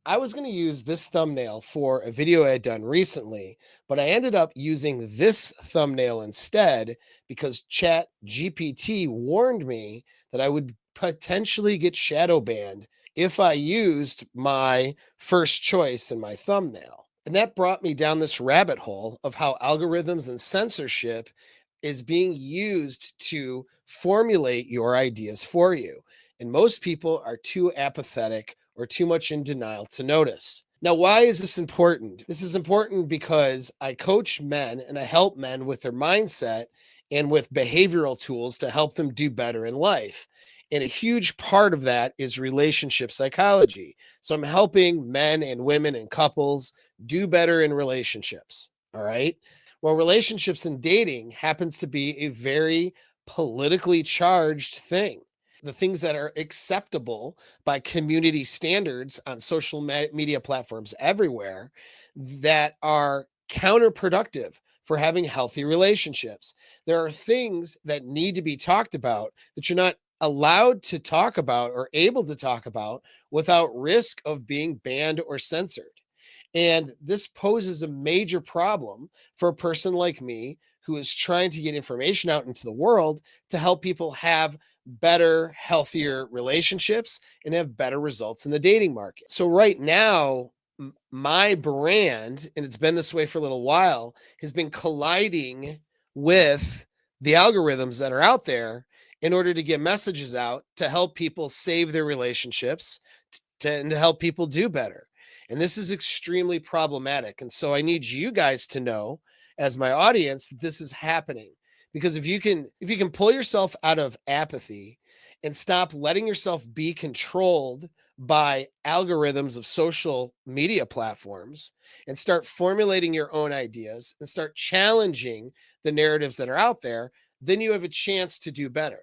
I was going to use this thumbnail for a video I had done recently, but I ended up using this thumbnail instead because Chat GPT warned me that I would potentially get shadow banned if I used my first choice in my thumbnail. And that brought me down this rabbit hole of how algorithms and censorship is being used to formulate your ideas for you. And most people are too apathetic or too much in denial to notice. Now, why is this important? This is important because I coach men and I help men with their mindset and with behavioral tools to help them do better in life. And a huge part of that is relationship psychology. So I'm helping men and women and couples do better in relationships. All right. Well, relationships and dating happens to be a very politically charged thing. The things that are acceptable by community standards on social media platforms everywhere that are counterproductive for having healthy relationships. There are things that need to be talked about that you're not allowed to talk about or able to talk about without risk of being banned or censored. And this poses a major problem for a person like me who is trying to get information out into the world to help people have better, healthier relationships and have better results in the dating market. So, right now, my brand, and it's been this way for a little while, has been colliding with the algorithms that are out there in order to get messages out to help people save their relationships and to help people do better. And this is extremely problematic. And so I need you guys to know, as my audience, that this is happening. Because if you can pull yourself out of apathy and stop letting yourself be controlled by algorithms of social media platforms and start formulating your own ideas and start challenging the narratives that are out there, then you have a chance to do better.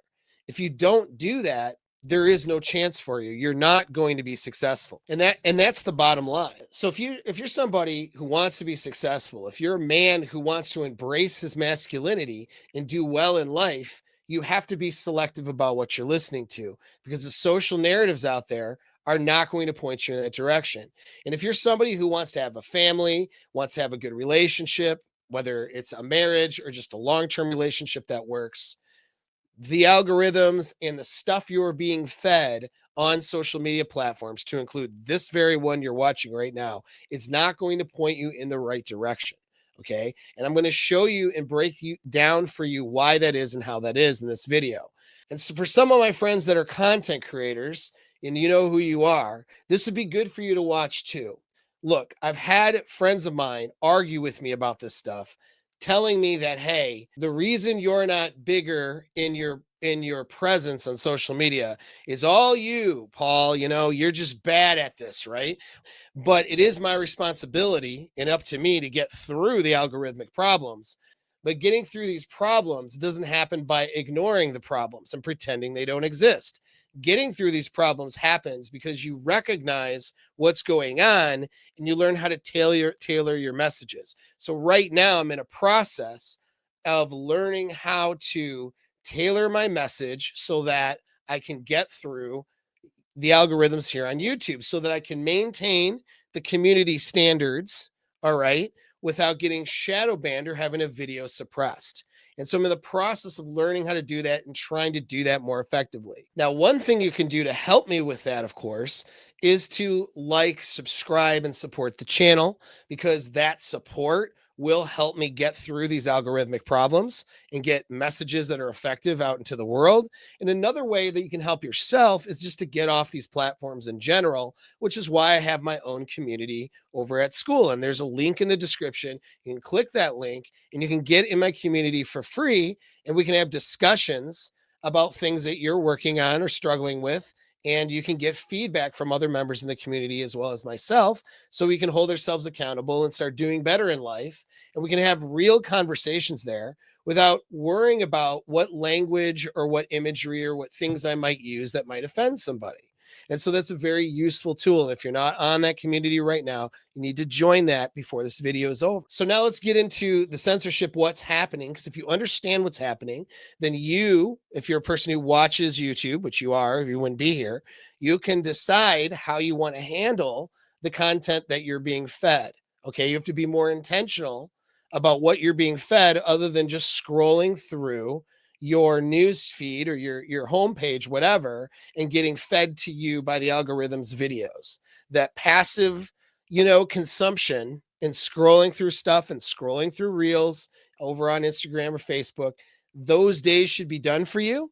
If you don't do that, there is no chance for you. You're not going to be successful. And that's the bottom line. So if you're somebody who wants to be successful, if you're a man who wants to embrace his masculinity and do well in life, you have to be selective about what you're listening to, because the social narratives out there are not going to point you in that direction. And if you're somebody who wants to have a family, wants to have a good relationship, whether it's a marriage or just a long-term relationship that works, the algorithms and the stuff you're being fed on social media platforms, to include this very one you're watching right now, is not going to point you in the right direction. Okay. And I'm going to show you and break you down for you why that is and how that is in this video. And so for some of my friends that are content creators, and you know who you are, this would be good for you to watch too. Look, I've had friends of mine argue with me about this stuff, telling me that, hey, the reason you're not bigger in your presence on social media is all you, Paul. You're just bad at this, right? But it is my responsibility and up to me to get through the algorithmic problems. But getting through these problems doesn't happen by ignoring the problems and pretending they don't exist. Getting through these problems happens because you recognize what's going on and you learn how to tailor your messages. So right now I'm in a process of learning how to tailor my message so that I can get through the algorithms here on YouTube, so that I can maintain the community standards, all right, without getting shadow banned or having a video suppressed. And so I'm in the process of learning how to do that and trying to do that more effectively. Now, one thing you can do to help me with that, of course, is to like, subscribe, and support the channel, because that support will help me get through these algorithmic problems and get messages that are effective out into the world. And another way that you can help yourself is just to get off these platforms in general, which is why I have my own community over at school. And there's a link in the description. You can click that link and you can get in my community for free. And we can have discussions about things that you're working on or struggling with. And you can get feedback from other members in the community as well as myself, so we can hold ourselves accountable and start doing better in life. And we can have real conversations there without worrying about what language or what imagery or what things I might use that might offend somebody. And so that's a very useful tool. And if you're not on that community right now, you need to join that before this video is over. So now let's get into the censorship, what's happening. Because if you understand what's happening, then you, if you're a person who watches YouTube, which you are, you wouldn't be here, you can decide how you want to handle the content that you're being fed. Okay. You have to be more intentional about what you're being fed other than just scrolling through your news feed or your homepage, whatever, and getting fed to you by the algorithm's videos. That passive, consumption and scrolling through stuff and scrolling through reels over on Instagram or Facebook, those days should be done for you.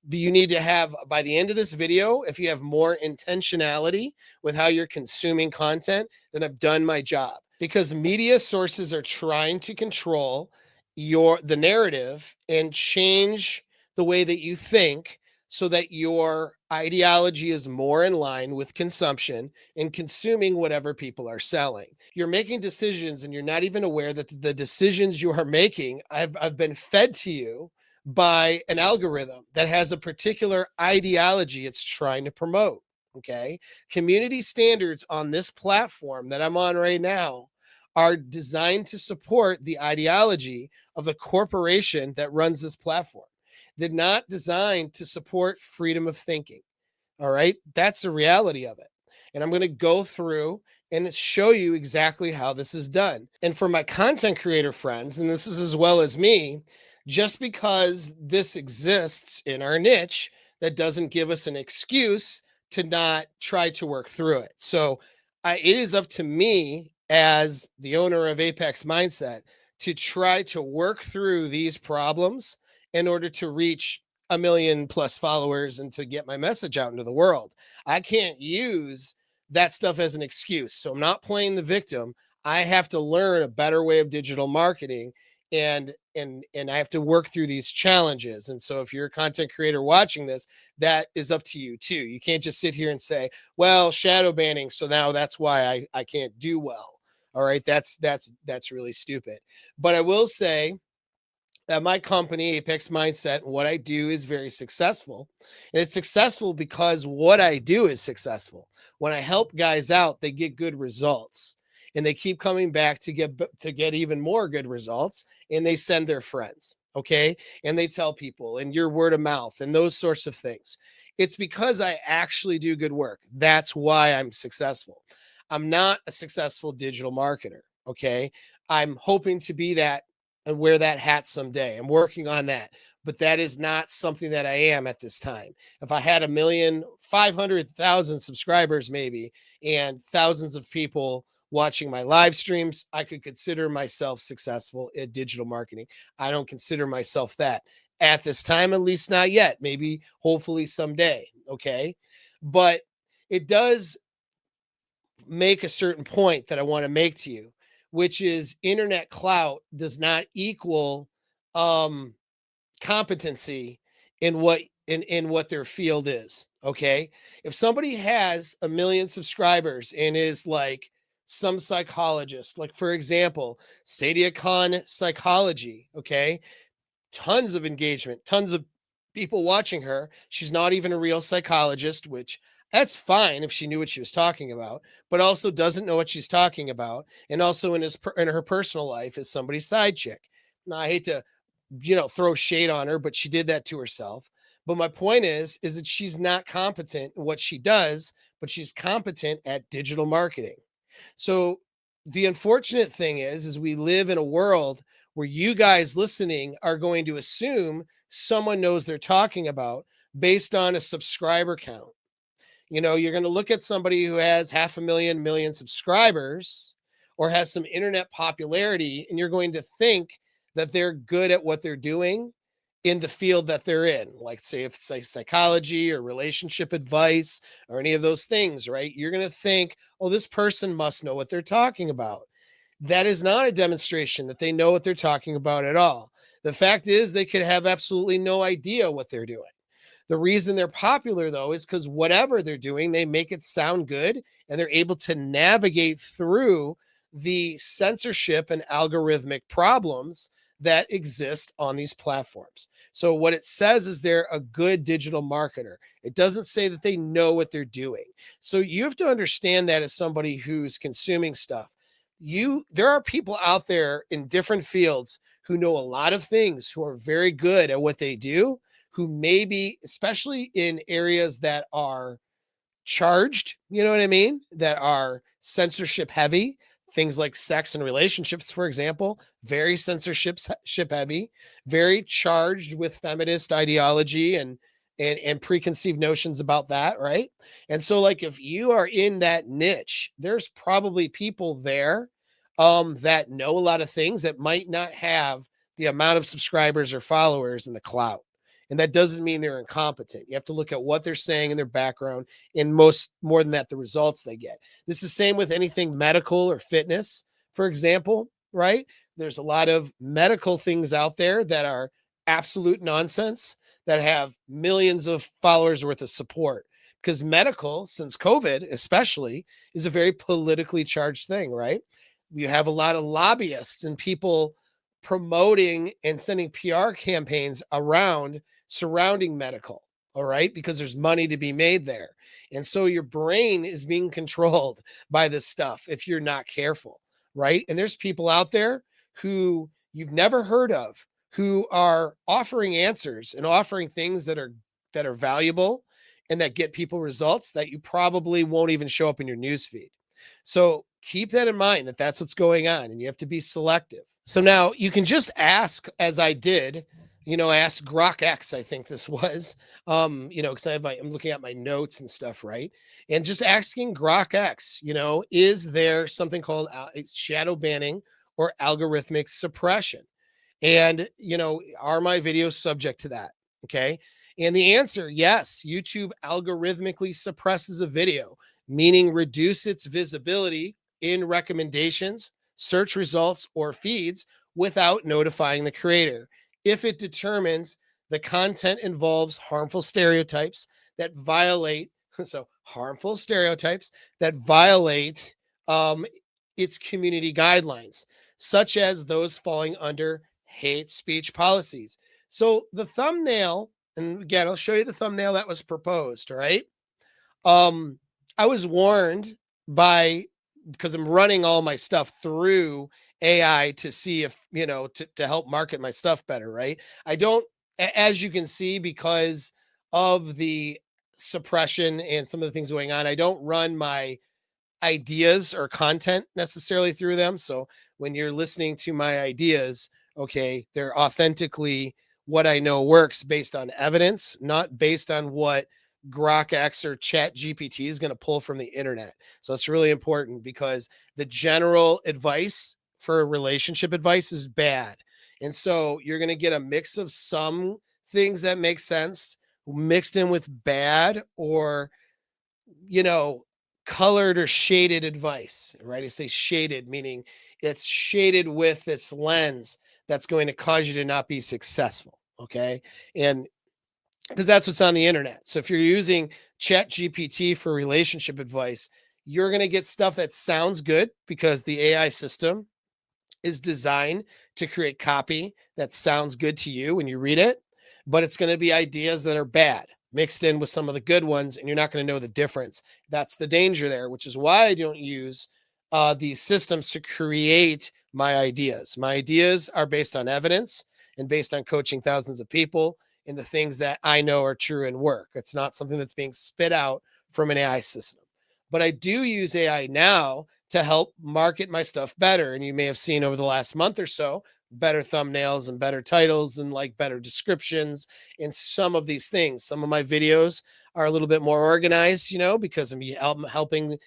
But you need to have, by the end of this video, if you have more intentionality with how you're consuming content, then I've done my job. Because media sources are trying to control the narrative and change the way that you think so that your ideology is more in line with consumption and consuming whatever people are selling. You're making decisions and you're not even aware that the decisions you are making, I've been fed to you by an algorithm that has a particular ideology it's trying to promote. Okay. Community standards on this platform that I'm on right now are designed to support the ideology of the corporation that runs this platform. They're not designed to support freedom of thinking. All right. That's the reality of it. And I'm going to go through and show you exactly how this is done. And for my content creator friends, and this is as well as me, just because this exists in our niche, that doesn't give us an excuse to not try to work through it. So it is up to me as the owner of Apex Mindset to try to work through these problems in order to reach a million plus followers and to get my message out into the world. I can't use that stuff as an excuse. So I'm not playing the victim. I have to learn a better way of digital marketing and I have to work through these challenges. And so if you're a content creator watching this, that is up to you too. You can't just sit here and say, well, shadow banning, so now that's why I can't do well. All right, that's really stupid. But I will say that my company, Apex Mindset, and what I do is very successful. And it's successful because what I do is successful. When I help guys out, they get good results. And they keep coming back to get even more good results. And they send their friends. Okay. And they tell people, and your word of mouth and those sorts of things. It's because I actually do good work. That's why I'm successful. I'm not a successful digital marketer. Okay. I'm hoping to be that and wear that hat someday. I'm working on that, but that is not something that I am at this time. If I had 1,500,000 subscribers, maybe, and thousands of people watching my live streams, I could consider myself successful at digital marketing. I don't consider myself that at this time, at least not yet. Maybe, hopefully, someday. Okay. But it does make a certain point that I want to make to you, which is internet clout does not equal competency in what their field is. Okay. If somebody has 1 million subscribers and is like some psychologist, like for example, Sadia Khan psychology, okay, tons of engagement, tons of people watching her. She's not even a real psychologist, which that's fine if she knew what she was talking about, but also doesn't know what she's talking about, and also in her personal life is somebody's side chick. Now, I hate to, throw shade on her, but she did that to herself. But my point is that she's not competent in what she does, but she's competent at digital marketing. So the unfortunate thing is we live in a world where you guys listening are going to assume someone knows they're talking about based on a subscriber count. You're going to look at somebody who has 500,000 subscribers or has some internet popularity, and you're going to think that they're good at what they're doing in the field that they're in. Like, say, if it's like psychology or relationship advice or any of those things, right? You're going to think, oh, this person must know what they're talking about. That is not a demonstration that they know what they're talking about at all. The fact is, they could have absolutely no idea what they're doing. The reason they're popular, though, is because whatever they're doing, they make it sound good and they're able to navigate through the censorship and algorithmic problems that exist on these platforms. So, what it says is they're a good digital marketer. It doesn't say that they know what they're doing. So, you have to understand that as somebody who's consuming stuff. There are people out there in different fields who know a lot of things, who are very good at what they do, who maybe, especially in areas that are charged, you know what I mean, that are censorship heavy. Things like sex and relationships, for example, very censorship ship heavy, very charged with feminist ideology and preconceived notions about that, right? And so, like, if you are in that niche, there's probably people there that know a lot of things that might not have the amount of subscribers or followers and the clout. And that doesn't mean they're incompetent. You have to look at what they're saying in their background, and most more than that, the results they get. This is the same with anything medical or fitness, for example, right? There's a lot of medical things out there that are absolute nonsense that have millions of followers worth of support. Because medical, since COVID especially, is a very politically charged thing, right? You have a lot of lobbyists and people promoting and sending PR campaigns around surrounding medical. All right. Because there's money to be made there. And so your brain is being controlled by this stuff if you're not careful. Right. And there's people out there who you've never heard of who are offering answers and offering things that are valuable and that get people results that you probably won't even show up in your newsfeed. So keep that in mind that that's what's going on and you have to be selective. So now you can just ask, as I did, ask Grok X, I think this was, because I'm looking at my notes and stuff, right? And just asking Grok X, is there something called shadow banning or algorithmic suppression? And, are my videos subject to that? Okay. And the answer, yes, YouTube algorithmically suppresses a video, meaning reduce its visibility in recommendations, search results, or feeds without notifying the creator. If it determines the content involves harmful stereotypes that violate, so harmful stereotypes that violate its community guidelines, such as those falling under hate speech policies. So the thumbnail, and again, I'll show you the thumbnail that was proposed. All right. Um, I was warned by because I'm running all my stuff through AI to see if, to help market my stuff better, right? I don't, as you can see, because of the suppression and some of the things going on, I don't run my ideas or content necessarily through them. So when you're listening to my ideas, okay, they're authentically what I know works based on evidence, not based on what Grok X or Chat GPT is going to pull from the internet. So it's really important because the general advice for relationship advice is bad. And so you're going to get a mix of some things that make sense mixed in with bad or, you know, colored or shaded advice, right? I say shaded, meaning it's shaded with this lens that's going to cause you to not be successful. Okay. And because that's what's on the internet. So if you're using Chat GPT for relationship advice, you're going to get stuff that sounds good because the AI system is designed to create copy that sounds good to you when you read it, but it's going to be ideas that are bad mixed in with some of the good ones, and you're not going to know the difference. That's the danger there, which is why I don't use these systems to create my ideas. My ideas are based on evidence and based on coaching thousands of people in the things that I know are true and work. It's not something that's being spit out from an AI system. But I do use AI now to help market my stuff better. And you may have seen over the last month or so, better thumbnails and better titles and like better descriptions in some of these things. Some of my videos are a little bit more organized, because I'm helping.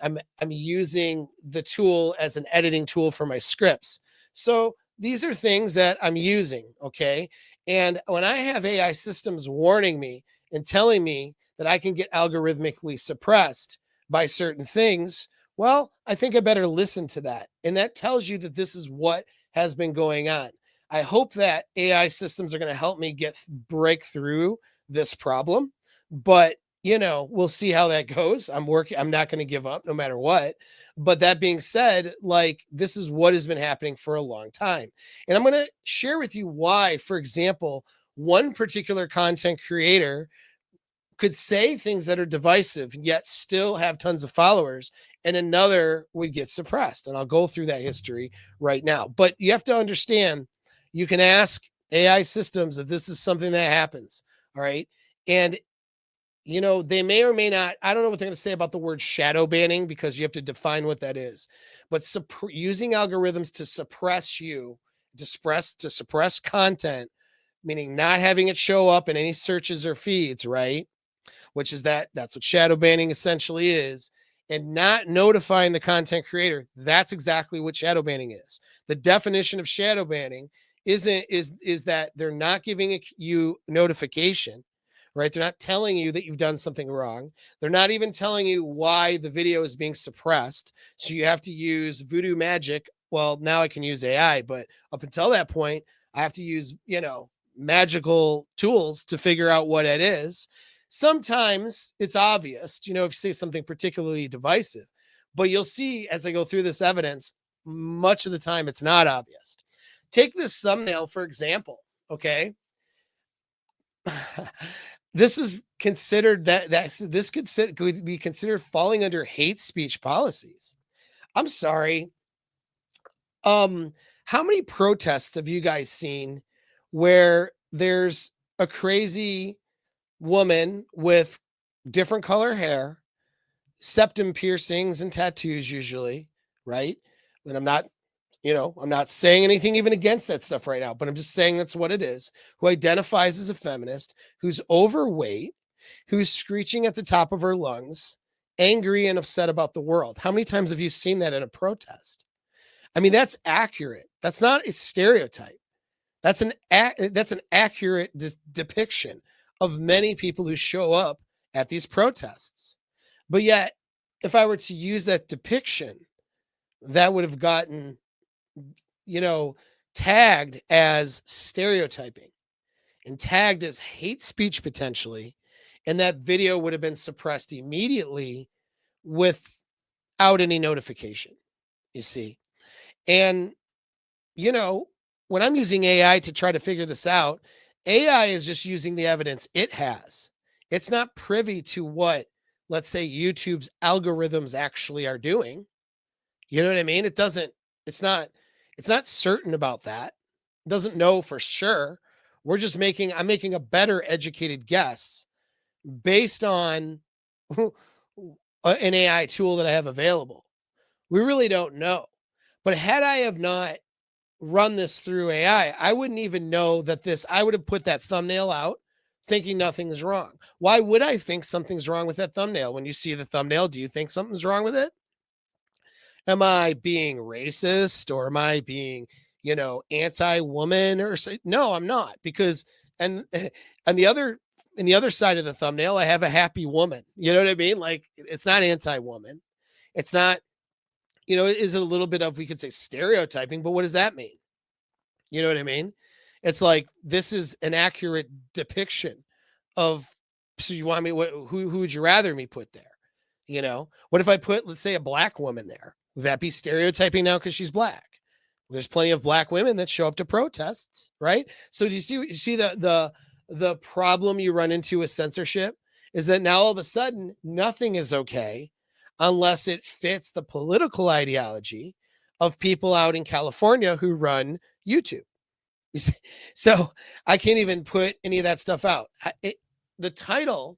I'm using the tool as an editing tool for my scripts. So these are things that I'm using. Okay. And when I have AI systems warning me and telling me that I can get algorithmically suppressed by certain things, well, I think I better listen to that. And that tells you that this is what has been going on. I hope that AI systems are going to help me break through this problem, but we'll see how that goes. I'm not going to give up no matter what. But that being said, like this is what has been happening for a long time. And I'm going to share with you why, for example, one particular content creator could say things that are divisive yet still have tons of followers and another would get suppressed, and I'll go through that history right now. But you have to understand, you can ask AI systems if this is something that happens. All right. And they may or may not, I don't know what they're going to say about the word shadow banning because you have to define what that is. But using algorithms to suppress content, meaning not having it show up in any searches or feeds, right? Which is that's what shadow banning essentially is, and not notifying the content creator. That's exactly what shadow banning is. The definition of shadow banning is that they're not giving you notification, right? They're not telling you that you've done something wrong. They're not even telling you why the video is being suppressed. So you have to use voodoo magic. Well, now I can use AI, but up until that point, I have to use, magical tools to figure out what it is. Sometimes it's obvious, if you say something particularly divisive, but you'll see as I go through this evidence, much of the time it's not obvious. Take this thumbnail, for example. Okay. This is considered this could be considered falling under hate speech policies. I'm sorry. How many protests have you guys seen where there's a crazy woman with different color hair, septum piercings and tattoos usually, right? And I'm not saying anything even against that stuff right now, but I'm just saying that's what it is, who identifies as a feminist, who's overweight, who's screeching at the top of her lungs, angry and upset about the world. How many times have you seen that in a protest? I mean, that's accurate. That's not a stereotype. That's an accurate depiction of many people who show up at these protests. But yet, if I were to use that depiction, that would have gotten, tagged as stereotyping and tagged as hate speech potentially. And that video would have been suppressed immediately without any notification, you see. And, when I'm using AI to try to figure this out, AI is just using the evidence it has. It's not privy to what, let's say, YouTube's algorithms actually are doing. You know what I mean? It's not certain about that. It doesn't know for sure. I'm making a better educated guess based on an AI tool that I have available. We really don't know. But had I have not run this through AI, I wouldn't even know that I would have put that thumbnail out thinking nothing's wrong. Why would I think something's wrong with that thumbnail? When you see the thumbnail, do you think something's wrong with it? Am I being racist or am I being, anti-woman or say, no, I'm not, because, and the other side of the thumbnail, I have a happy woman. You know what I mean? Like, it's not anti-woman. It's not, is it a little bit of, we could say, stereotyping, but what does that mean? You know what I mean? It's like, this is an accurate depiction of, so you want me, who would you rather me put there? What if I put, let's say, a black woman there? Would that be stereotyping now because she's black? There's plenty of black women that show up to protests, right? So do you see the problem you run into with censorship is that now all of a sudden nothing is okay unless it fits the political ideology of people out in California who run YouTube. You see? So I can't even put any of that stuff out. The title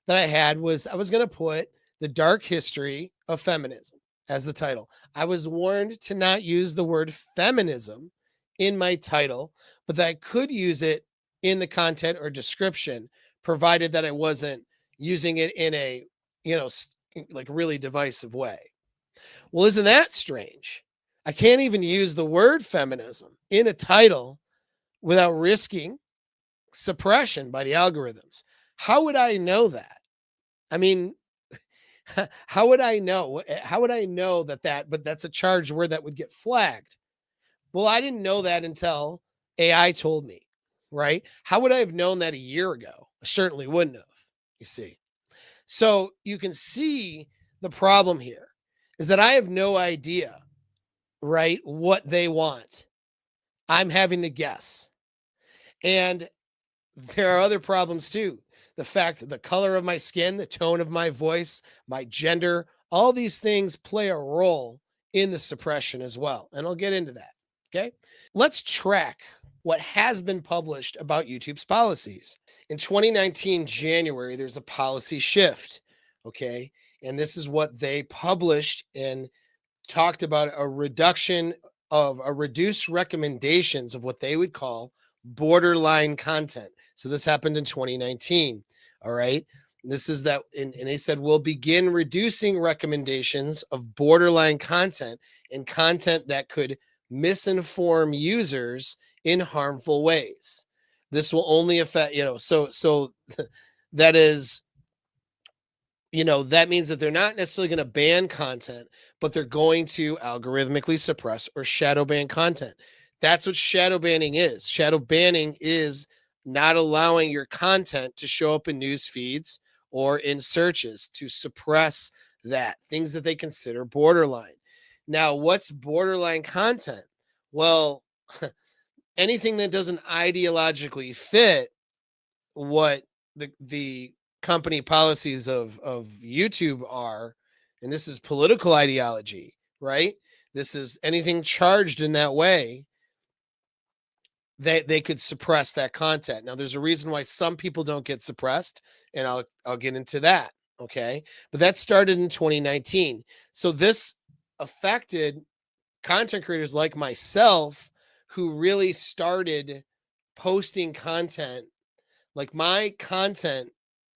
that I had was, I was going to put The Dark History of Feminism as the title. I was warned to not use the word feminism in my title, but that I could use it in the content or description, provided that I wasn't using it in a, like really divisive way. Well, isn't that strange? I can't even use the word feminism in a title without risking suppression by the algorithms. How would I know that? I mean, how would I know? How would I know but that's a charged word that would get flagged? Well, I didn't know that until AI told me, right? How would I have known that a year ago? I certainly wouldn't have, you see. So you can see the problem here is that I have no idea, right, what they want. I'm having to guess. And there are other problems too. The fact that the color of my skin, the tone of my voice, my gender, all these things play a role in the suppression as well. And I'll get into that. Okay. Let's track what has been published about YouTube's policies. In 2019 January, there's a policy shift. Okay. And this is what they published and talked about: a reduction of a reduced recommendations of what they would call borderline content. So this happened in 2019. All right. This is that, and they said we'll begin reducing recommendations of borderline content and content that could misinform users in harmful ways. This will only affect, so that is, that means that they're not necessarily going to ban content, but they're going to algorithmically suppress or shadow ban content. That's what shadow banning is. Shadow banning is not allowing your content to show up in news feeds or in searches, to suppress that, things that they consider borderline. Now, what's borderline content? Well, anything that doesn't ideologically fit what the company policies of YouTube are, and this is political ideology, right? This is anything charged in that way, they could suppress that content. Now, there's a reason why some people don't get suppressed, and I'll get into that. Okay, but that started in 2019. So this affected content creators like myself who really started posting content. Like, my content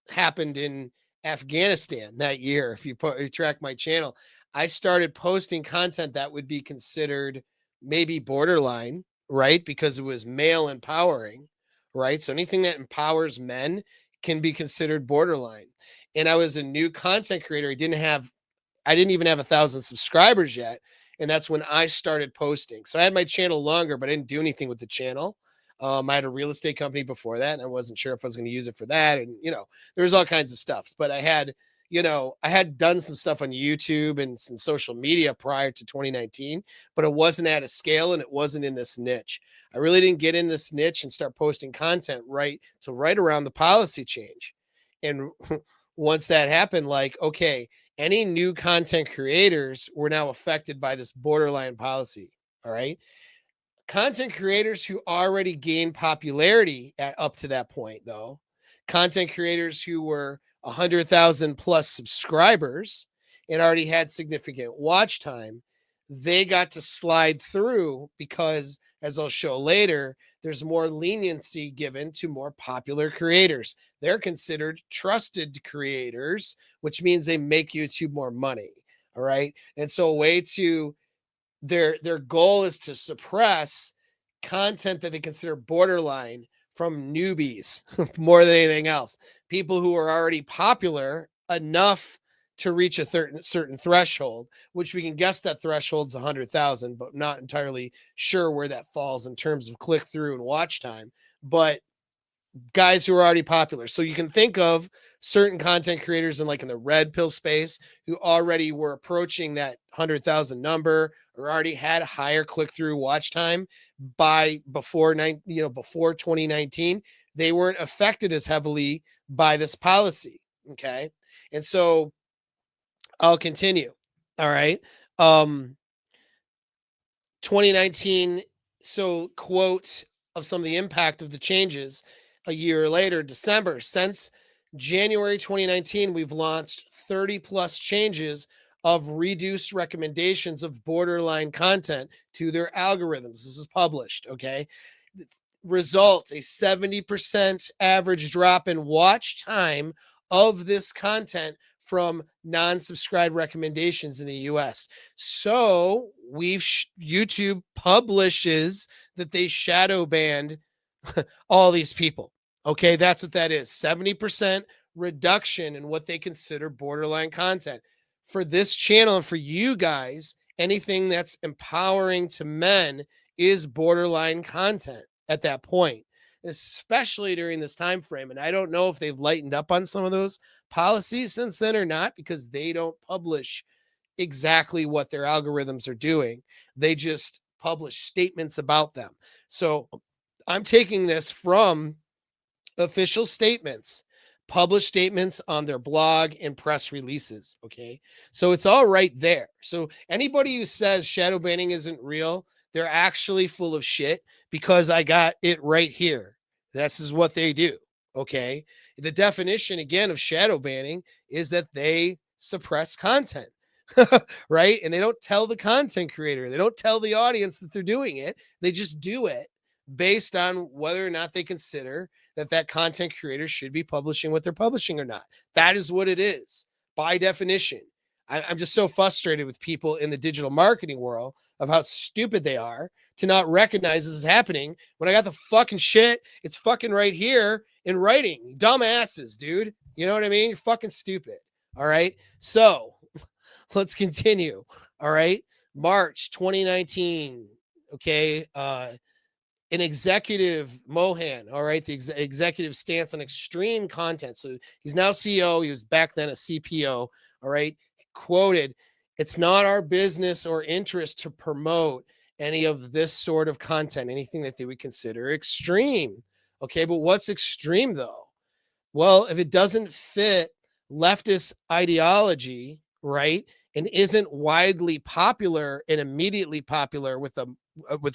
happened in Afghanistan that year. If you track my channel, I started posting content that would be considered maybe borderline, right? Because it was male empowering, right? So anything that empowers men can be considered borderline. And I was a new content creator. I didn't even have 1,000 subscribers yet. And that's when I started posting. So I had my channel longer, but I didn't do anything with the channel. I had a real estate company before that, and I wasn't sure if I was going to use it for that. And, there was all kinds of stuff. But I had done some stuff on YouTube and some social media prior to 2019, but it wasn't at a scale and it wasn't in this niche. I really didn't get in this niche and start posting content right around the policy change. And once that happened, like, okay, any new content creators were now affected by this borderline policy. All right. Content creators who already gained popularity up to that point, though, content creators who were 100,000 plus subscribers and already had significant watch time, they got to slide through because, as I'll show later, there's more leniency given to more popular creators. They're considered trusted creators, which means they make YouTube more money. All right. And so a way to their goal is to suppress content that they consider borderline from newbies more than anything else. People who are already popular enough to reach a certain threshold, which we can guess that threshold's 100,000, but not entirely sure where that falls in terms of click through and watch time. But guys who are already popular. So you can think of certain content creators in the red pill space who already were approaching that 100,000 number or already had higher click through watch time before 2019. They weren't affected as heavily by this policy. Okay. And so I'll continue. All right. 2019. So, quote of some of the impact of the changes a year later, December. Since January 2019, we've launched 30 plus changes of reduced recommendations of borderline content to their algorithms. This is published. Okay. Results: a 70% average drop in watch time of this content from non-subscribed recommendations in the US. So YouTube publishes that they shadow banned all these people. Okay, that's what that is. 70% reduction in what they consider borderline content. For this channel and for you guys, anything that's empowering to men is borderline content at that point, especially during this time frame. And I don't know if they've lightened up on some of those policies since then or not, because they don't publish exactly what their algorithms are doing. They just publish statements about them. So I'm taking this from official statements, published statements on their blog and press releases. Okay. So it's all right there. So anybody who says shadow banning isn't real, They're actually full of shit because I got it right here. This is what they do. Okay. The definition again of shadow banning is that they suppress content. Right. And they don't tell the content creator, they don't tell the audience that they're doing it. They just do it based on whether or not they consider that that content creator should be publishing what they're publishing or not. That is what it is by definition. I'm just so frustrated with people in the digital marketing world of how stupid they are to not recognize this is happening when I got the fucking shit. It's fucking right here in writing. Dumbasses, dude. You know what I mean? You're fucking stupid. All right. So let's continue. All right. March 2019. Okay. An executive, Mohan, all right, the executive stance on extreme content. So he's now CEO. He was back then a CPO, all right, quoted, "It's not our business or interest to promote any of this sort of content, anything that they would consider extreme." Okay, but what's extreme though? Well, if it doesn't fit leftist ideology, right, and isn't widely popular and immediately popular with a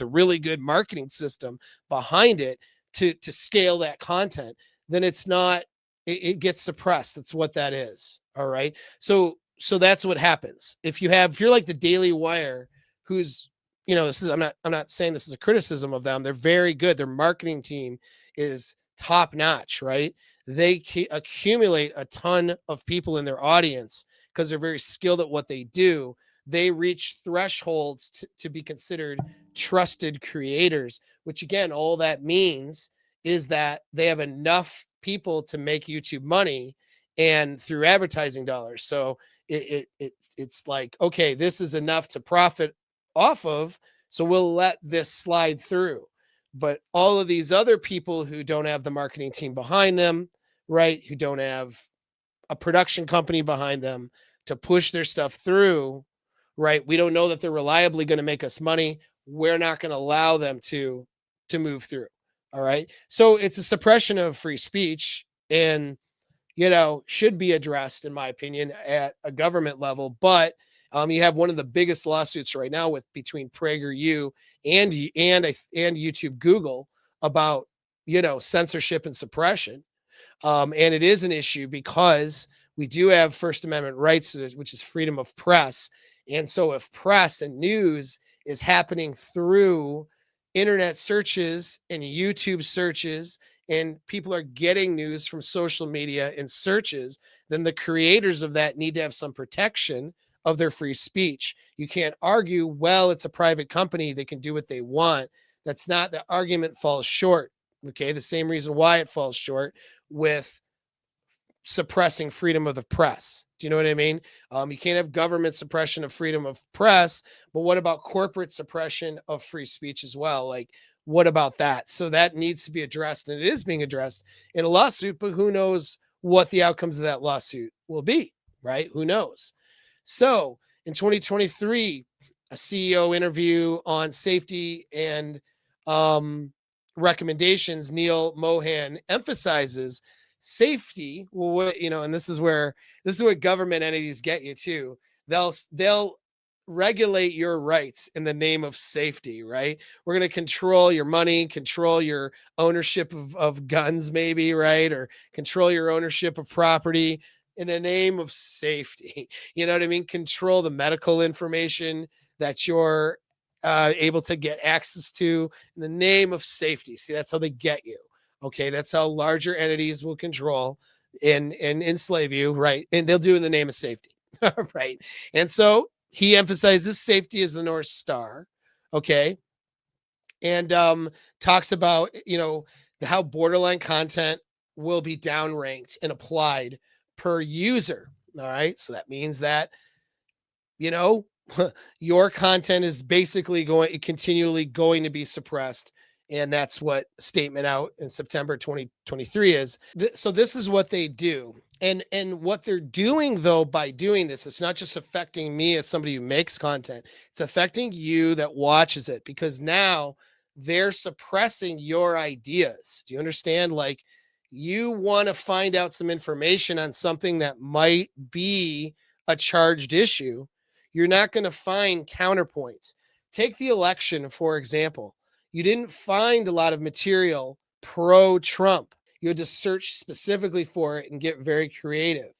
really good marketing system behind it to scale that content, then it's not it gets suppressed. That's what that is. All right. So that's what happens. If you're like the Daily Wire, who's this is I'm not saying this is a criticism of them. They're very good. Their marketing team is top notch, right? They accumulate a ton of people in their audience because they're very skilled at what they do. They reach thresholds to be considered trusted creators, which again, all that means is that they have enough people to make YouTube money and through advertising dollars. So it's like, okay, this is enough to profit off of. So we'll let this slide through. But all of these other people who don't have the marketing team behind them, right, who don't have a production company behind them to push their stuff through, right, we don't know that they're reliably going to make us money. We're not going to allow them to move through. All right. So it's a suppression of free speech and, should be addressed, in my opinion, at a government level. But you have one of the biggest lawsuits right now between PragerU and YouTube Google about censorship and suppression, and it is an issue because we do have First Amendment rights, which is freedom of press. And so if press and news is happening through internet searches and YouTube searches, and people are getting news from social media and searches, then the creators of that need to have some protection of their free speech. You can't argue, well, it's a private company, they can do what they want. That's not, the argument falls short. Okay. The same reason why it falls short with suppressing freedom of the press. Do you know what I mean? You can't have government suppression of freedom of press, but what about corporate suppression of free speech as well? Like, what about that? So that needs to be addressed, and it is being addressed in a lawsuit, but who knows what the outcomes of that lawsuit will be, right? Who knows? So in 2023, a CEO interview on safety and recommendations, Neil Mohan emphasizes safety. Well, and this is what government entities get you to. They'll regulate your rights in the name of safety, right? We're going to control your money, control your ownership of guns, maybe, right? Or control your ownership of property in the name of safety. You know what I mean? Control the medical information that you're able to get access to in the name of safety. See, that's how they get you. Okay, that's how larger entities will control and enslave you, right? And they'll do it in the name of safety, right? And so he emphasizes safety as the North Star, okay, and talks about how borderline content will be downranked and applied per user. All right, so that means that your content is basically continually going to be suppressed. And that's what statement out in September 2023 is. So this is what they do. And what they're doing, though, by doing this, it's not just affecting me as somebody who makes content. It's affecting you that watches it, because now they're suppressing your ideas. Do you understand? Like, you want to find out some information on something that might be a charged issue. You're not going to find counterpoints. Take the election, for example. You didn't find a lot of material pro Trump. You had to search specifically for it and get very creative.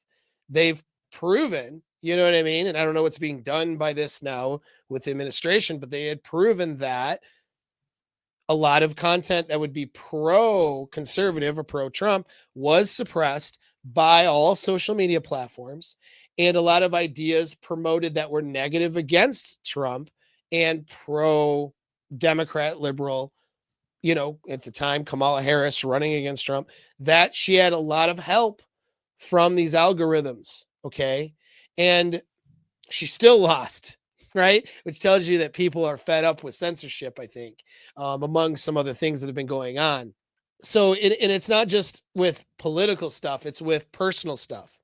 They've proven, you know what I mean? And I don't know what's being done by this now with the administration, but they had proven that a lot of content that would be pro conservative or pro Trump was suppressed by all social media platforms. And a lot of ideas promoted that were negative against Trump and pro Democrat, liberal, at the time, Kamala Harris running against Trump, that she had a lot of help from these algorithms. Okay. And she still lost, right? Which tells you that people are fed up with censorship, I think, among some other things that have been going on. So, and it's not just with political stuff, it's with personal stuff.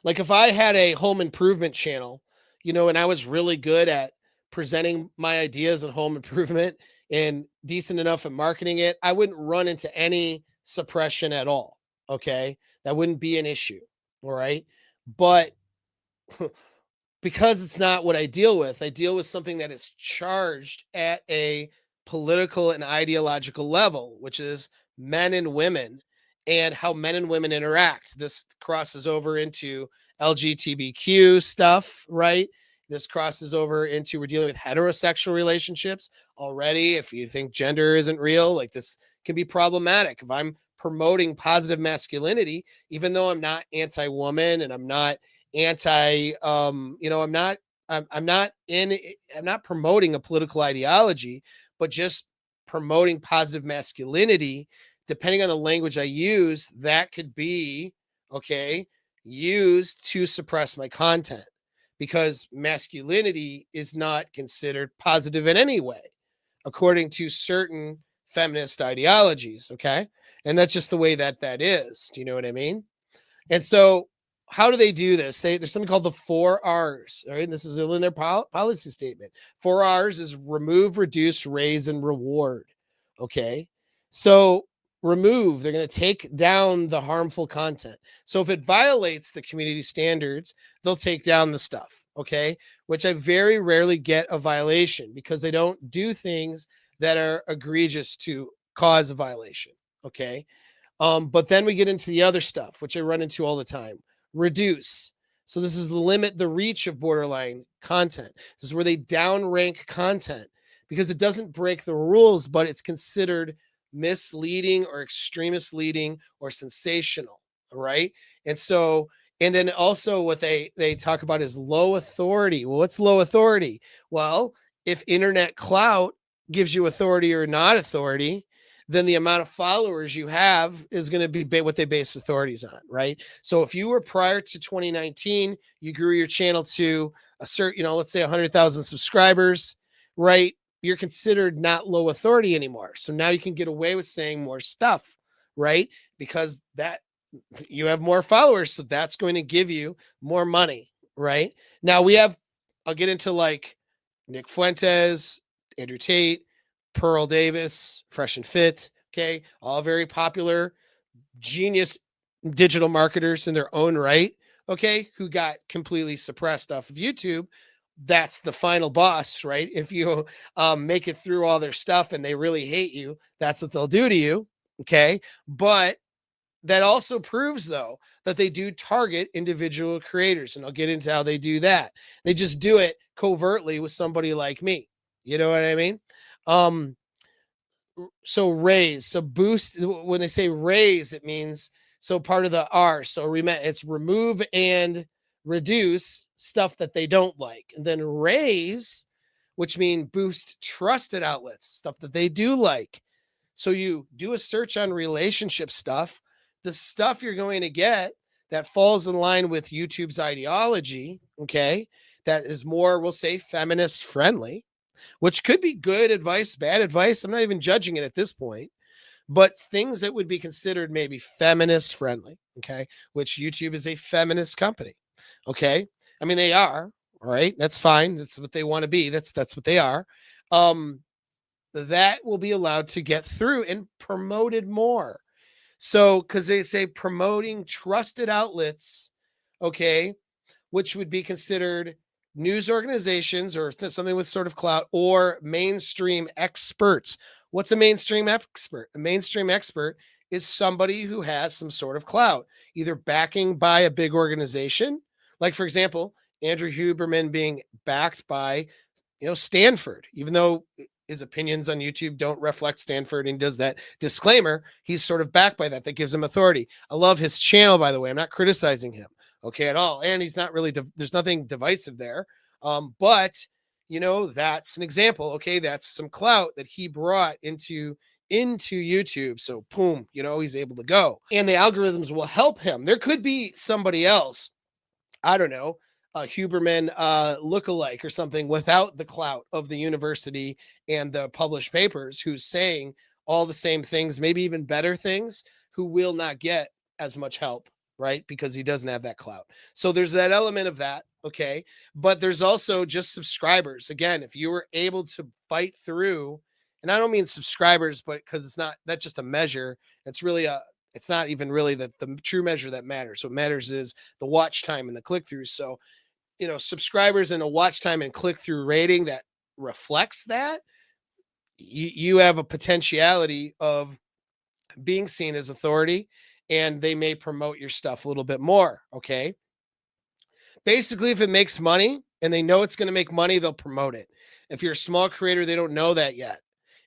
Like if I had a home improvement channel, and I was really good at presenting my ideas on home improvement and decent enough at marketing it, I wouldn't run into any suppression at all. Okay. That wouldn't be an issue. All right. But because it's not what I deal with something that is charged at a political and ideological level, which is men and women and how men and women interact. This crosses over into LGBTQ stuff, right? This crosses over into we're dealing with heterosexual relationships already. If you think gender isn't real, like this can be problematic. If I'm promoting positive masculinity, even though I'm not anti-woman and I'm not anti I'm not promoting a political ideology, but just promoting positive masculinity. Depending on the language I use, that could be okay used to suppress my content, because masculinity is not considered positive in any way according to certain feminist ideologies. Okay. And that's just the way that is. Do you know what I mean? And so, how do they do this? There's something called the 4 R's. All right, and this is in their policy statement. 4 R's is remove, reduce, raise, and reward. Okay, so remove. They're going to take down the harmful content. So if it violates the community standards, they'll take down the stuff. Okay, which I very rarely get a violation because they don't do things that are egregious to cause a violation. Okay. But then we get into the other stuff, which I run into all the time. Reduce. So this is the limit the reach of borderline content. This is where they downrank content because it doesn't break the rules, but it's considered misleading or extremist leading or sensational. All right. And so, and then also what they talk about is low authority. Well, what's low authority? Well, if internet clout gives you authority or not authority, then the amount of followers you have is going to be what they base authorities on, right? So if you were prior to 2019, you grew your channel to a certain, let's say 100,000 subscribers, right? You're considered not low authority anymore. So now you can get away with saying more stuff, right? Because that you have more followers. So that's going to give you more money, right? Now I'll get into like Nick Fuentes, Andrew Tate, Pearl Davis, Fresh and Fit. Okay. All very popular, genius digital marketers in their own right. Okay. Who got completely suppressed off of YouTube. That's the final boss, right? If you make it through all their stuff and they really hate you, that's what they'll do to you. Okay. But that also proves, though, that they do target individual creators. And I'll get into how they do that. They just do it covertly with somebody like me. You know what I mean? So raise, so boost. When they say raise, it means so part of the R. So it's remove and reduce stuff that they don't like, and then raise, which mean boost trusted outlets, stuff that they do like. So you do a search on relationship stuff. The stuff you're going to get that falls in line with YouTube's ideology, okay, that is more, we'll say, feminist friendly, which could be good advice, bad advice. I'm not even judging it at this point, but things that would be considered maybe feminist friendly, okay, which YouTube is a feminist company, okay. I mean, they are, all right. That's fine. That's what they want to be. That's what they are. That will be allowed to get through and promoted more. So, because they say promoting trusted outlets, okay, which would be considered news organizations or something with sort of clout, or mainstream experts. What's a mainstream expert? A mainstream expert is somebody who has some sort of clout, either backing by a big organization, like for example, Andrew Huberman being backed by, Stanford, even though his opinions on YouTube don't reflect Stanford and does that disclaimer, he's sort of backed by that. That gives him authority. I love his channel, by the way. I'm not criticizing him, okay, at all. And he's not really, there's nothing divisive there. But, that's an example. Okay. That's some clout that he brought into YouTube. So boom, he's able to go. And the algorithms will help him. There could be somebody else, I don't know, a Huberman lookalike or something without the clout of the university and the published papers, who's saying all the same things, maybe even better things, who will not get as much help, right? Because he doesn't have that clout. So there's that element of that. Okay. But there's also just subscribers. Again, if you were able to fight through, and I don't mean subscribers, but because it's not, that's just a measure. It's not even really the true measure that matters. What matters is the watch time and the click through. So, subscribers and a watch time and click through rating that reflects that, you have a potentiality of being seen as authority, and they may promote your stuff a little bit more. Okay. Basically, if it makes money and they know it's going to make money, they'll promote it. If you're a small creator, they don't know that yet.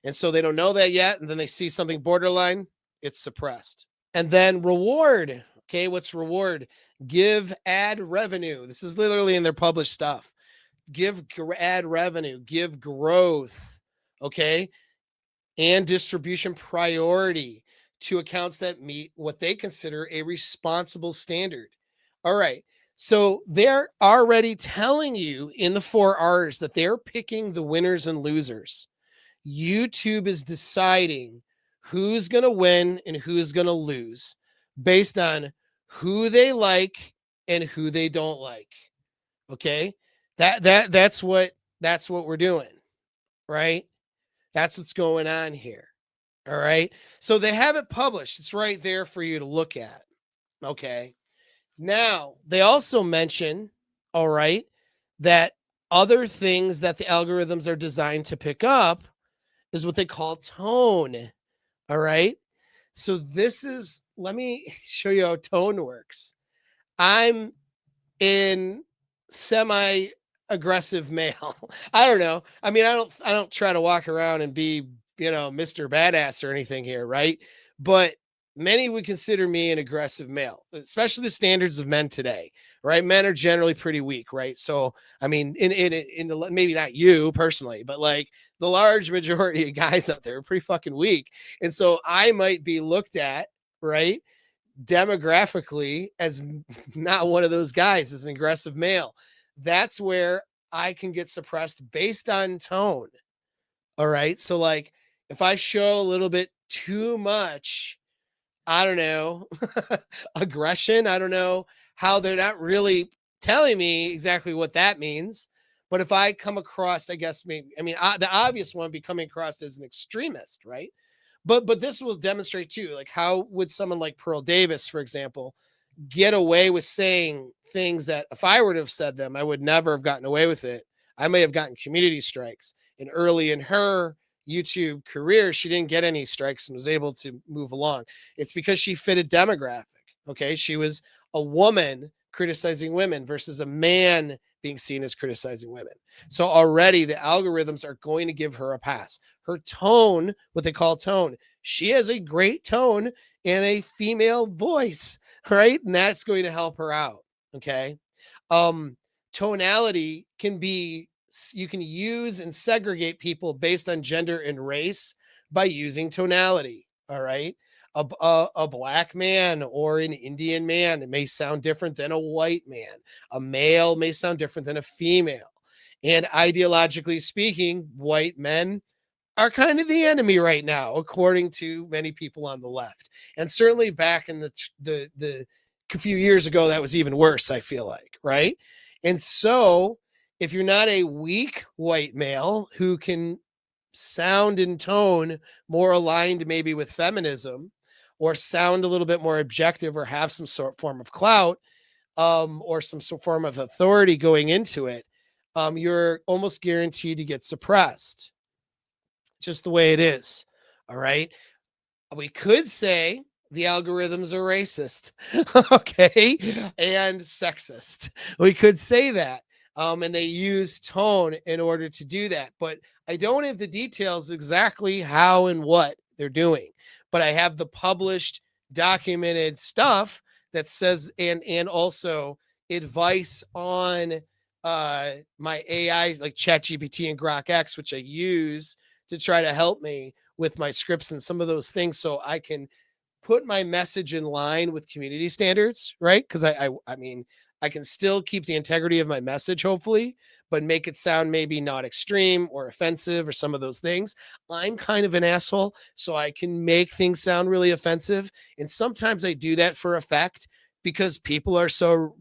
And so they don't know that yet. And then they see something borderline, it's suppressed. And then reward. Okay, what's reward? Give ad revenue. This is literally in their published stuff. Give ad revenue, give growth, okay, and distribution priority to accounts that meet what they consider a responsible standard. All right. So they're already telling you in the 4 R's that they're picking the winners and losers. YouTube is deciding who's going to win and who's going to lose based on who they like and who they don't like. Okay? That's what we're doing, right? That's what's going on here. All right? So they have it published. It's right there for you to look at. Okay? Now, they also mention, all right, that other things that the algorithms are designed to pick up is what they call tone. All right. So let me show you how tone works. I'm in semi aggressive male. I don't know. I mean, I don't try to walk around and be, Mr. Badass or anything here, right? But many would consider me an aggressive male, especially the standards of men today, right? Men are generally pretty weak, right? So, I mean, in the, maybe not you personally, but like the large majority of guys out there are pretty fucking weak. And so I might be looked at, right, demographically as not one of those guys, as an aggressive male. That's where I can get suppressed based on tone. All right. So, like, if I show a little bit too much, I don't know, aggression, I don't know how they're not really telling me exactly what that means. But if I come across, I guess, maybe, I mean, the obvious one be coming across as an extremist, right? But this will demonstrate too, like, how would someone like Pearl Davis, for example, get away with saying things that if I were to have said them, I would never have gotten away with it. I may have gotten community strikes. And early in her YouTube career, she didn't get any strikes and was able to move along. It's because she fit a demographic. Okay. She was a woman criticizing women versus a man being seen as criticizing women. So already the algorithms are going to give her a pass. Her tone, what they call tone, she has a great tone and a female voice, right? And that's going to help her out. Okay. Tonality can be, you can use and segregate people based on gender and race by using tonality. All right. A black man or an Indian man, it may sound different than a white man. A male may sound different than a female. And ideologically speaking, white men are kind of the enemy right now, according to many people on the left. And certainly back in the a few years ago, that was even worse, I feel like, right? And so if you're not a weak white male who can sound and tone more aligned maybe with feminism, or sound a little bit more objective, or have some sort form of clout, or some sort form of authority going into it, you're almost guaranteed to get suppressed. Just the way it is. All right. We could say the algorithms are racist, okay, and sexist. We could say that. And they use tone in order to do that. But I don't have the details exactly how and what they're doing. But I have the published, documented stuff that says, and also advice on my AIs like ChatGPT and Grok X, which I use to try to help me with my scripts and some of those things so I can put my message in line with community standards, right? Because I mean, I can still keep the integrity of my message, hopefully, but make it sound maybe not extreme or offensive or some of those things. I'm kind of an asshole, so I can make things sound really offensive. And sometimes I do that for effect because people are so,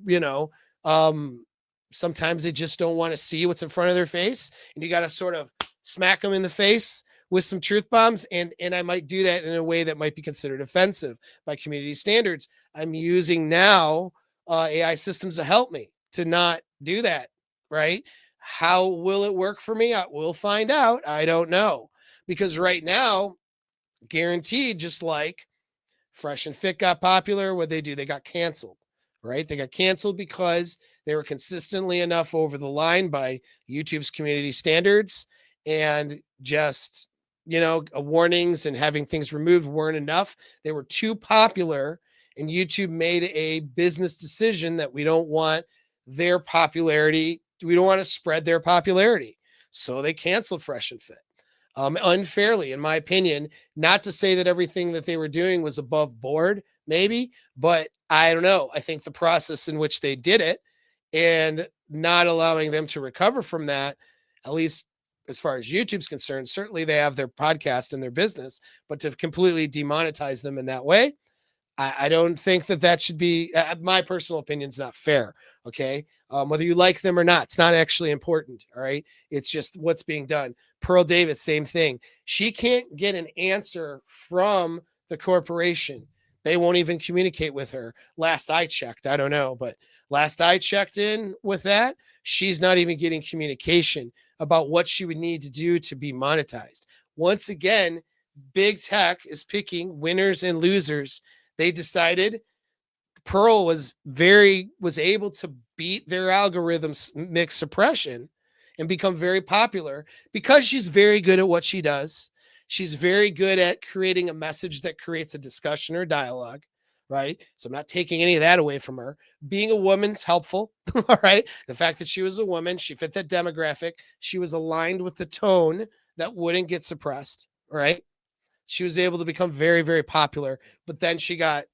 sometimes they just don't want to see what's in front of their face. And you got to sort of smack them in the face with some truth bombs, and I might do that in a way that might be considered offensive by community standards. I'm using now AI systems to help me to not do that, right? How will it work for me? We'll find out. I don't know. Because right now, guaranteed, just like Fresh and Fit got popular, what they do, they got canceled, right? They got canceled because they were consistently enough over the line by YouTube's community standards, and just, warnings and having things removed weren't enough. They were too popular, and YouTube made a business decision that we don't want their popularity. We don't want to spread their popularity. So they canceled Fresh and Fit. Unfairly, in my opinion. Not to say that everything that they were doing was above board, maybe, but I don't know. I think the process in which they did it and not allowing them to recover from that, at least as far as YouTube's concerned, certainly they have their podcast and their business, but to completely demonetize them in that way, I don't think that should be, my personal opinion is not fair. Okay. Whether you like them or not, it's not actually important. All right. It's just what's being done. Pearl Davis, same thing. She can't get an answer from the corporation. They won't even communicate with her. Last I checked, I don't know, but last I checked in with that, she's not even getting communication about what she would need to do to be monetized. Once again, big tech is picking winners and losers. They decided Pearl was able to beat their algorithms mix suppression and become very popular because she's very good at what she does. She's very good at creating a message that creates a discussion or dialogue, right? So I'm not taking any of that away from her. Being a woman's helpful, all right? The fact that she was a woman, she fit that demographic, she was aligned with the tone that wouldn't get suppressed, right? She was able to become very, very popular, but then she got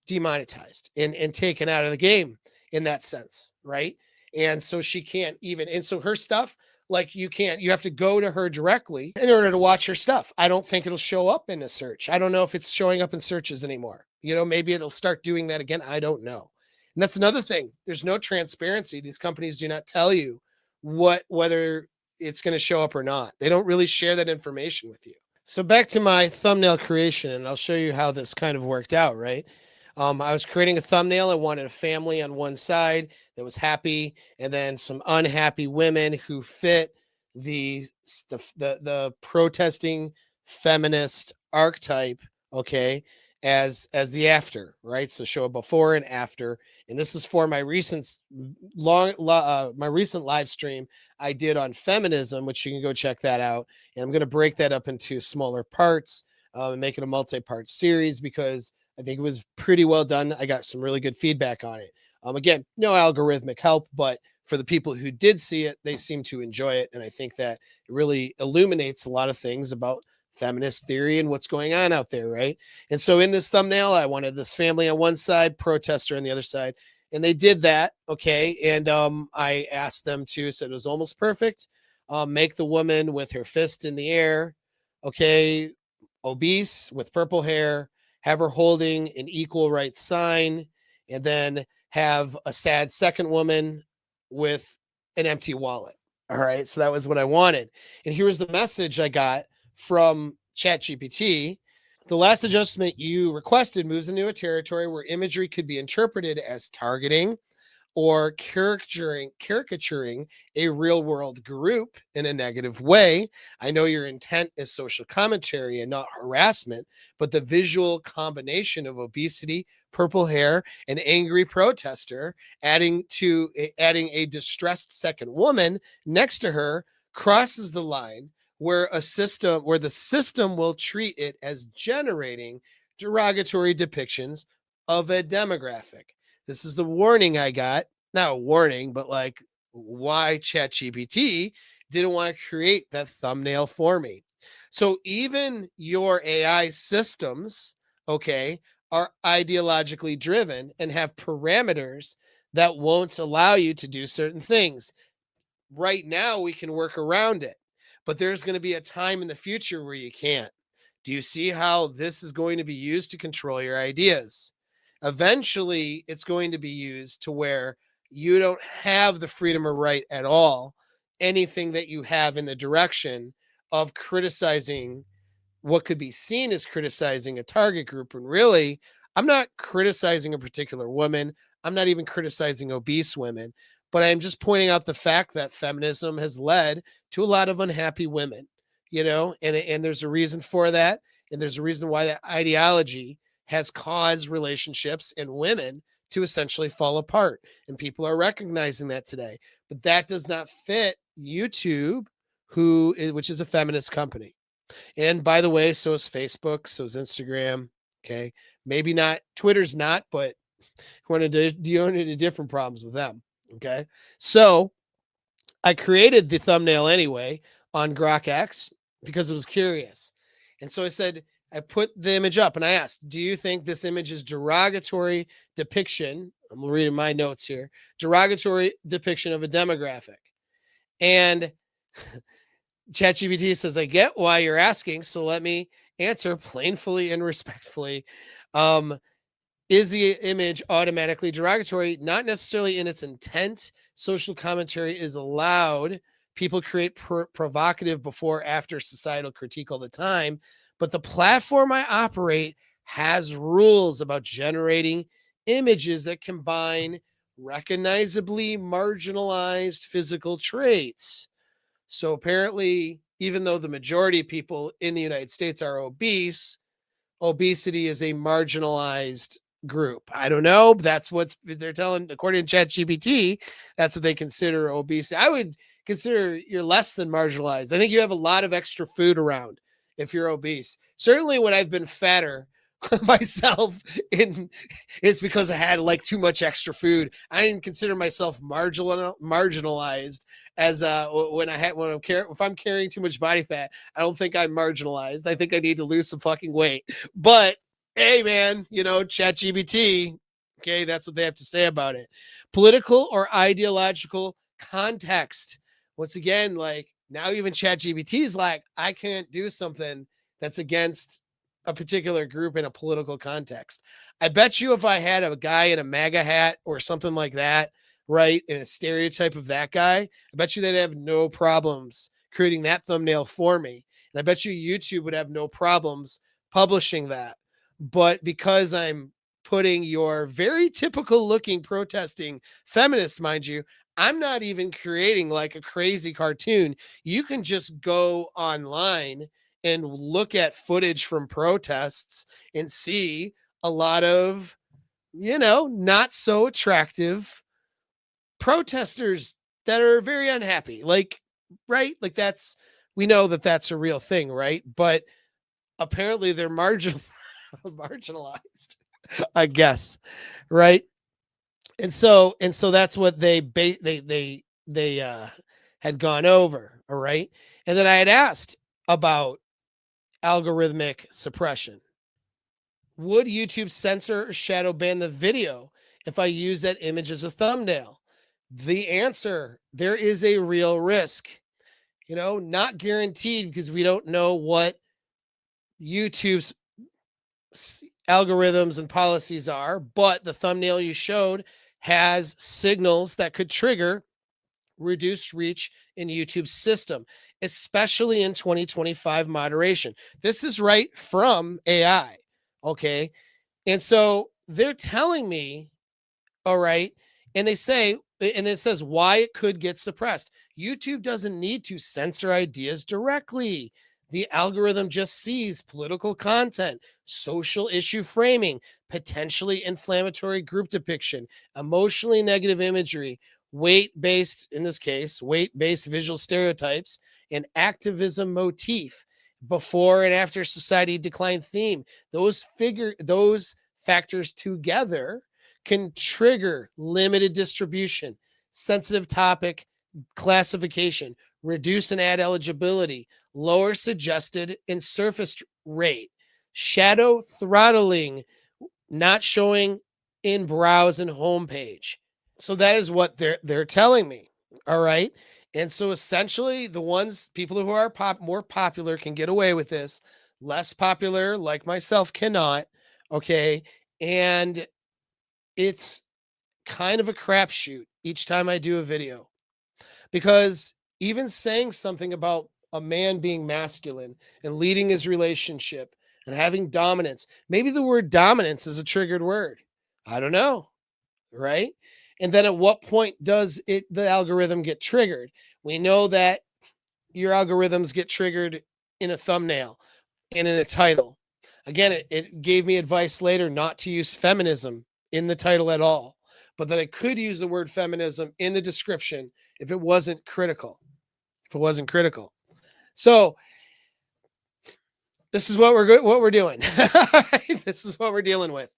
demonetized and taken out of the game in that sense, right? And so she can't even, and so her stuff, like you have to go to her directly in order to watch her stuff. I don't think it'll show up in a search. I don't know if it's showing up in searches anymore. Maybe it'll start doing that again. I don't know. And that's another thing. There's no transparency. These companies do not tell you whether it's going to show up or not. They don't really share that information with you. So back to my thumbnail creation, and I'll show you how this kind of worked out, right? I was creating a thumbnail. I wanted a family on one side that was happy, and then some unhappy women who fit the protesting feminist archetype, okay, as the after, right? So show a before and after. And this is for my recent my recent live stream I did on feminism, which you can go check that out. And I'm going to break that up into smaller parts and make it a multi-part series because I think it was pretty well done. I got some really good feedback on it. Again, no algorithmic help, but for the people who did see it, they seem to enjoy it. And I think that it really illuminates a lot of things about feminist theory and what's going on out there, right? And so in this thumbnail, I wanted this family on one side, protester on the other side. And they did that, okay? And I asked them to, said it was almost perfect. Make the woman with her fist in the air, okay, obese with purple hair, have her holding an equal rights sign, and then have a sad second woman with an empty wallet. All right. So that was what I wanted. And here's the message I got from ChatGPT. The last adjustment you requested moves into a territory where imagery could be interpreted as targeting, or caricaturing a real world group in a negative way. I know your intent is social commentary and not harassment, but the visual combination of obesity, purple hair, an angry protester, adding a distressed second woman next to her crosses the line where the system will treat it as generating derogatory depictions of a demographic. This is the warning I got. Not a warning, but like why ChatGPT didn't want to create that thumbnail for me. So even your AI systems, okay, are ideologically driven and have parameters that won't allow you to do certain things. Right now, we can work around it, but there's going to be a time in the future where you can't. Do you see how this is going to be used to control your ideas? Eventually, it's going to be used to where you don't have the freedom or right at all. Anything that you have in the direction of criticizing what could be seen as criticizing a target group, when really, I'm not criticizing a particular woman. I'm not even criticizing obese women, but I'm just pointing out the fact that feminism has led to a lot of unhappy women, and there's a reason for that. And there's a reason why that ideology has caused relationships and women to essentially fall apart. And people are recognizing that today. But that does not fit YouTube, which is a feminist company. And by the way, so is Facebook, so is Instagram. Okay. Maybe not Twitter's not, but run into different problems with them. Okay. So I created the thumbnail anyway on Grok X because I was curious. And so I put the image up and I asked, do you think this image is derogatory depiction? I'm reading my notes here. Derogatory depiction of a demographic. And ChatGPT says, I get why you're asking, so let me answer plainly and respectfully. Is the image automatically derogatory? Not necessarily in its intent. Social commentary is allowed. People create provocative before, after societal critique all the time. But the platform I operate has rules about generating images that combine recognizably marginalized physical traits. So apparently, even though the majority of people in the United States are obese, obesity is a marginalized group. I don't know. That's what they're telling, according to ChatGPT. That's what they consider obesity. I would consider you're less than marginalized. I think you have a lot of extra food around if you're obese. Certainly, when I've been fatter myself, it's because I had like too much extra food. I didn't consider myself marginalized as if I'm carrying too much body fat. I don't think I'm marginalized. I think I need to lose some fucking weight. But hey, man, ChatGPT, okay, that's what they have to say about it. Political or ideological context. Once again, like now even ChatGPT is like, I can't do something that's against a particular group in a political context. I bet you if I had a guy in a MAGA hat or something like that, right, and a stereotype of that guy, I bet you they'd have no problems creating that thumbnail for me. And I bet you YouTube would have no problems publishing that. But because I'm putting your very typical looking protesting feminist, mind you, I'm not even creating like a crazy cartoon. You can just go online and look at footage from protests and see a lot of, not so attractive protesters that are very unhappy. Like, right? Like we know that that's a real thing, right? But apparently they're marginalized, I guess, right? And so that's what they had gone over, all right? And then I had asked about algorithmic suppression. Would YouTube censor or shadow ban the video if I use that image as a thumbnail? The answer, there is a real risk. Not guaranteed because we don't know what YouTube's algorithms and policies are, but the thumbnail you showed has signals that could trigger reduced reach in YouTube's system, especially in 2025 moderation. This is right from AI. Okay. And so they're telling me, all right, And they say, and it says why it could get suppressed. YouTube doesn't need to censor ideas directly. The algorithm just sees political content, social issue framing, potentially inflammatory group depiction, emotionally negative imagery, weight based, in this case, weight based visual stereotypes, and activism motif, before and after society decline theme. Those factors together can trigger limited distribution, sensitive topic classification, reduce an ad eligibility, lower suggested and surface rate, shadow throttling, not showing in browse and homepage. So that is what they're telling me. All right. And so essentially the ones people who are more popular can get away with this, less popular like myself cannot. Okay. And it's kind of a crapshoot each time I do a video, because even saying something about a man being masculine and leading his relationship and having dominance, maybe the word dominance is a triggered word. I don't know. Right. And then at what point does the algorithm get triggered? We know that your algorithms get triggered in a thumbnail and in a title. Again, it gave me advice later not to use feminism in the title at all, but that I could use the word feminism in the description if it wasn't critical. So this is what we're doing. This is what we're dealing with.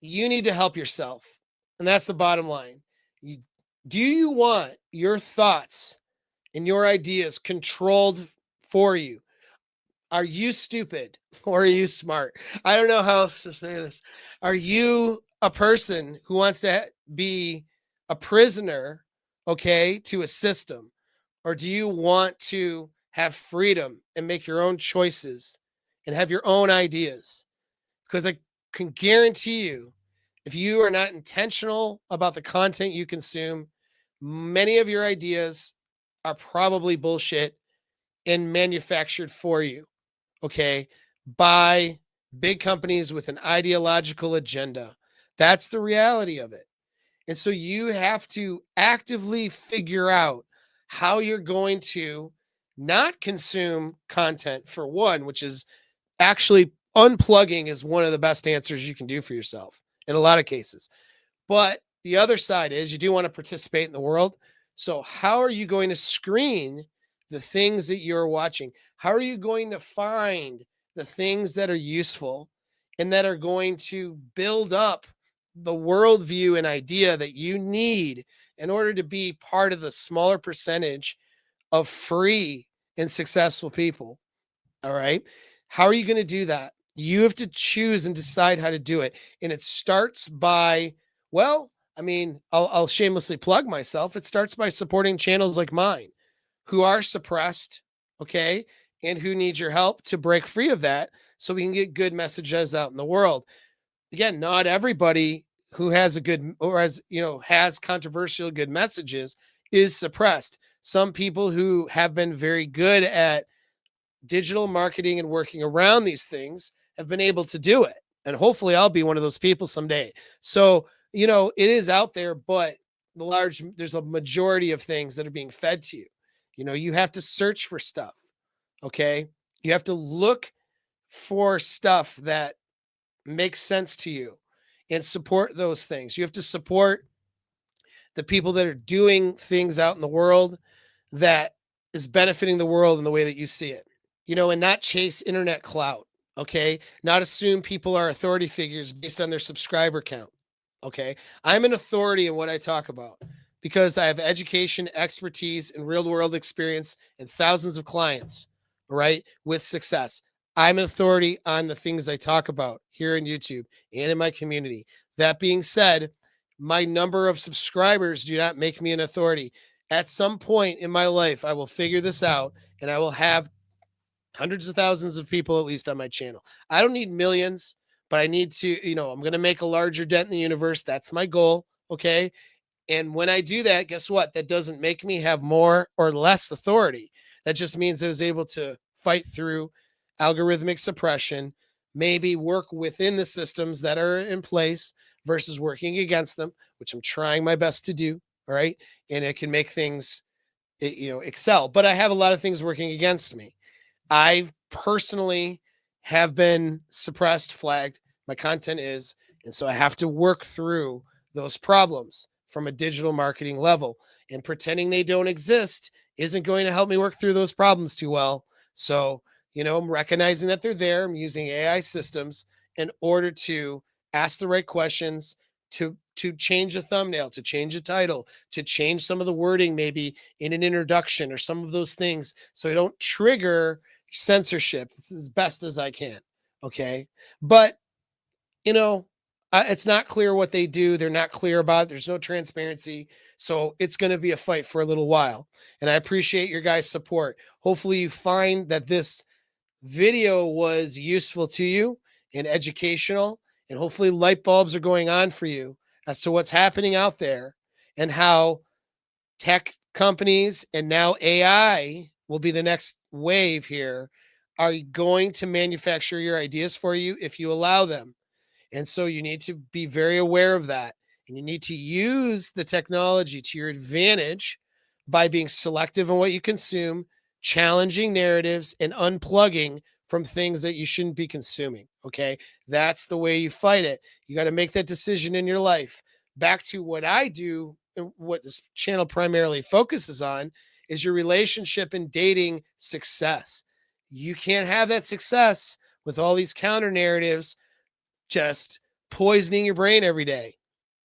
You need to help yourself. And that's the bottom line. Do you want your thoughts and your ideas controlled for you? Are you stupid or are you smart? I don't know how else to say this. Are you a person who wants to be a prisoner, okay, to a system? Or do you want to have freedom and make your own choices and have your own ideas? Because I can guarantee you, if you are not intentional about the content you consume, many of your ideas are probably bullshit and manufactured for you, okay, by big companies with an ideological agenda. That's the reality of it. And so you have to actively figure out how you're going to not consume content, for one, which is actually unplugging is one of the best answers you can do for yourself in a lot of cases. But the other side is you do want to participate in the world. So how are you going to screen the things that you're watching? How are you going to find the things that are useful and that are going to build up the worldview and idea that you need in order to be part of the smaller percentage of free and successful people? All right. How are you going to do that? You have to choose and decide how to do it. And it starts by, well, I mean, I'll shamelessly plug myself. It starts by supporting channels like mine who are suppressed, okay, and who need your help to break free of that so we can get good messages out in the world. Again, not everybody who has a good or has controversial good messages is suppressed. Some people who have been very good at digital marketing and working around these things have been able to do it. And hopefully I'll be one of those people someday. So, it is out there, but there's a majority of things that are being fed to you. You have to search for stuff. Okay. You have to look for stuff that makes sense to you and support those things. You have to support the people that are doing things out in the world that is benefiting the world in the way that you see it. And not chase internet clout, okay? Not assume people are authority figures based on their subscriber count, okay? I'm an authority in what I talk about because I have education, expertise, and real world experience and thousands of clients, all right, with success. I'm an authority on the things I talk about here in YouTube and in my community. That being said, my number of subscribers do not make me an authority. At some point in my life, I will figure this out and I will have hundreds of thousands of people at least on my channel. I don't need millions, but I need to, I'm going to make a larger dent in the universe. That's my goal. Okay. And when I do that, guess what? That doesn't make me have more or less authority. That just means I was able to fight through algorithmic suppression, maybe work within the systems that are in place versus working against them, which I'm trying my best to do. All right. And it can make things, excel. But I have a lot of things working against me. I personally have been suppressed, flagged. My content is. And so I have to work through those problems from a digital marketing level. And pretending they don't exist isn't going to help me work through those problems too well. So, I'm recognizing that they're there. I'm using AI systems in order to ask the right questions, to change a thumbnail, to change a title, to change some of the wording maybe in an introduction or some of those things so I don't trigger censorship. It's as best as I can. Okay. But, you know, it's not clear what they do. They're not clear about it. There's no transparency. So it's going to be a fight for a little while. And I appreciate your guys' support. Hopefully, you find that this video was useful to you and educational. And hopefully, light bulbs are going on for you as to what's happening out there and how tech companies and now AI will be the next wave here are going to manufacture your ideas for you if you allow them. And so you need to be very aware of that. And you need to use the technology to your advantage by being selective in what you consume, challenging narratives, and unplugging from things that you shouldn't be consuming. Okay. That's the way you fight it. You got to make that decision in your life. Back to what I do and what this channel primarily focuses on is your relationship and dating success. You can't have that success with all these counter narratives just poisoning your brain every day.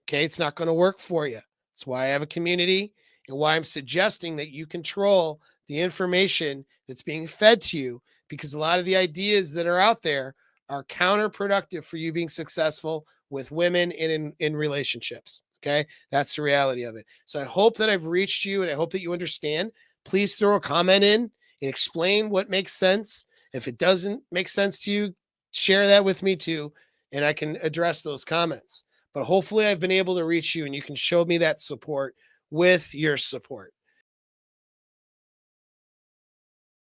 Okay. It's not going to work for you. That's why I have a community and why I'm suggesting that you control the information that's being fed to you because a lot of the ideas that are out there are counterproductive for you being successful with women and in relationships. Okay. That's the reality of it. So I hope that I've reached you and I hope that you understand. Please throw a comment in and explain what makes sense. If it doesn't make sense to you, share that with me too and I can address those comments. But hopefully, I've been able to reach you and you can show me that support with your support.